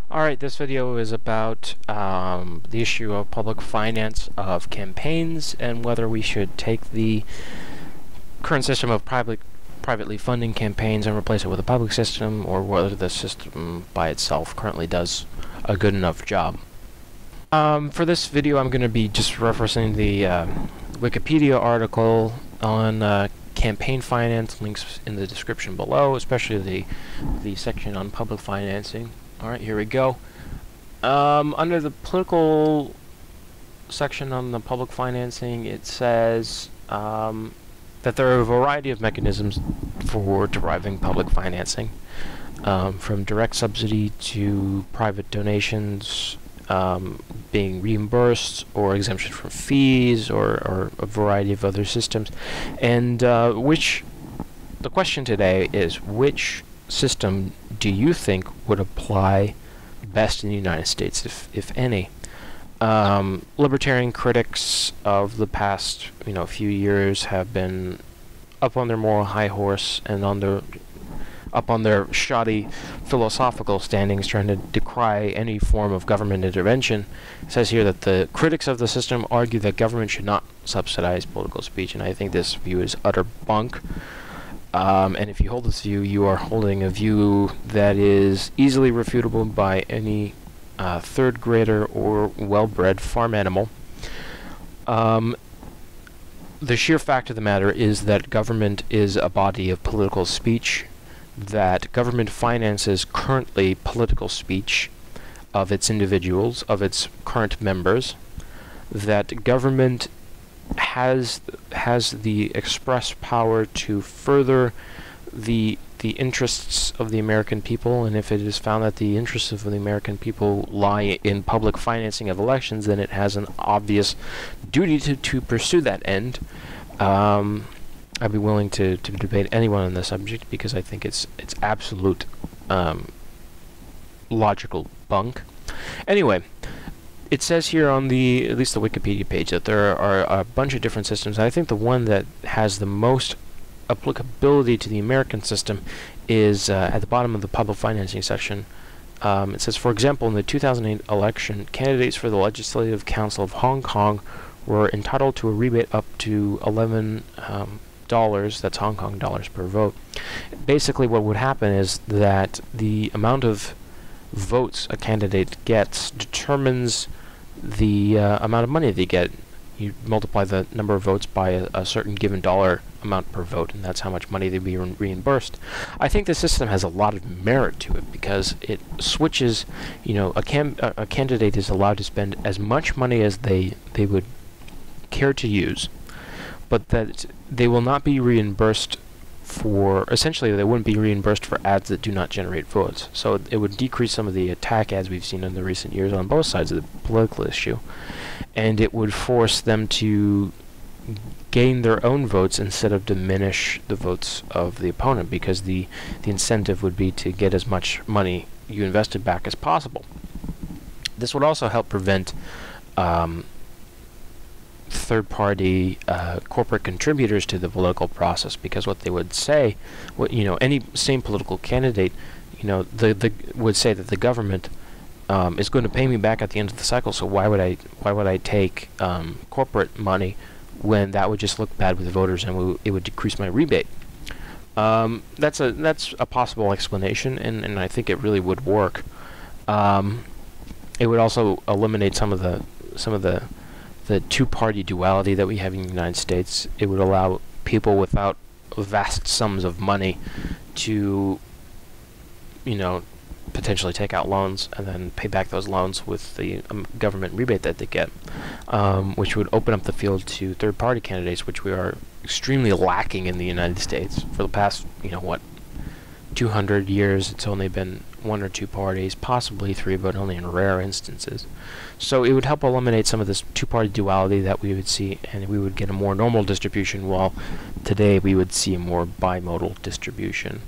Alright, this video is about the issue of public finance of campaigns and whether we should take the current system of privately funding campaigns and replace it with a public system, or whether the system by itself currently does a good enough job. For this video, I'm going to be just referencing the Wikipedia article on campaign finance, links in the description below, especially the section on public financing. Alright, here we go. Under the political section on the public financing, it says that there are a variety of mechanisms for deriving public financing, from direct subsidy to private donations being reimbursed, or exemption from fees, or a variety of other systems. And the question today is, which system do you think would apply best in the United States, if any? Libertarian critics of the past, few years have been up on their moral high horse and up on their shoddy philosophical standings, trying to decry any form of government intervention. It says here that the critics of the system argue that government should not subsidize political speech, and I think this view is utter bunk. And if you hold this view, you are holding a view that is easily refutable by any third grader or well-bred farm animal. The sheer fact of the matter is that government is a body of political speech, that government finances currently political speech of its individuals, of its current members, that government has the express power to further the interests of the American people, and if it is found that the interests of the American people lie in public financing of elections, then it has an obvious duty to pursue that end. I'd be willing to debate anyone on this subject, because I think it's absolute logical bunk. Anyway, it says here on at least the Wikipedia page, that there are a bunch of different systems. I think the one that has the most applicability to the American system is at the bottom of the public financing section. It says, for example, in the 2008 election, candidates for the Legislative Council of Hong Kong were entitled to a rebate up to $11, that's Hong Kong dollars per vote. Basically, what would happen is that the amount of votes a candidate gets determines the amount of money they get. You multiply the number of votes by a certain given dollar amount per vote, and that's how much money they'd be reimbursed. I think the system has a lot of merit to it, because it switches, a candidate is allowed to spend as much money as they would care to use, but that they will not be reimbursed essentially they wouldn't be reimbursed for ads that do not generate votes. So it would decrease some of the attack ads we've seen in the recent years on both sides of the political issue, and it would force them to gain their own votes instead of diminish the votes of the opponent, because the incentive would be to get as much money you invested back as possible. This would also help prevent third-party corporate contributors to the political process, because what they would say, any same political candidate, would say that the government is going to pay me back at the end of the cycle. So why would I take corporate money when that would just look bad with the voters, and it would decrease my rebate? That's a possible explanation, and I think it really would work. It would also eliminate some of the two-party duality that we have in the United States. It would allow people without vast sums of money to, potentially take out loans and then pay back those loans with the government rebate that they get, which would open up the field to third-party candidates, which we are extremely lacking in the United States. For the past, 200 years, it's only been one or two parties, possibly three, but only in rare instances. So it would help eliminate some of this two-party duality that we would see, and we would get a more normal distribution, while today we would see a more bimodal distribution.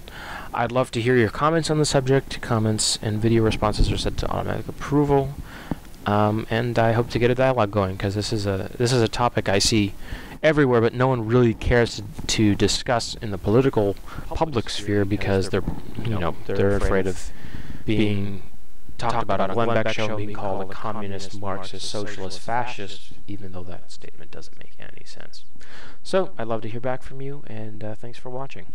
I'd love to hear your comments on the subject. Comments and video responses are set to automatic approval, and I hope to get a dialogue going, because this is a topic I see everywhere, but no one really cares to discuss in the political public sphere, because they're afraid of being talked about on Glenn Beck show being called a communist, Marxist, socialist, fascist, even though that statement doesn't make any sense. So, I'd love to hear back from you, and thanks for watching.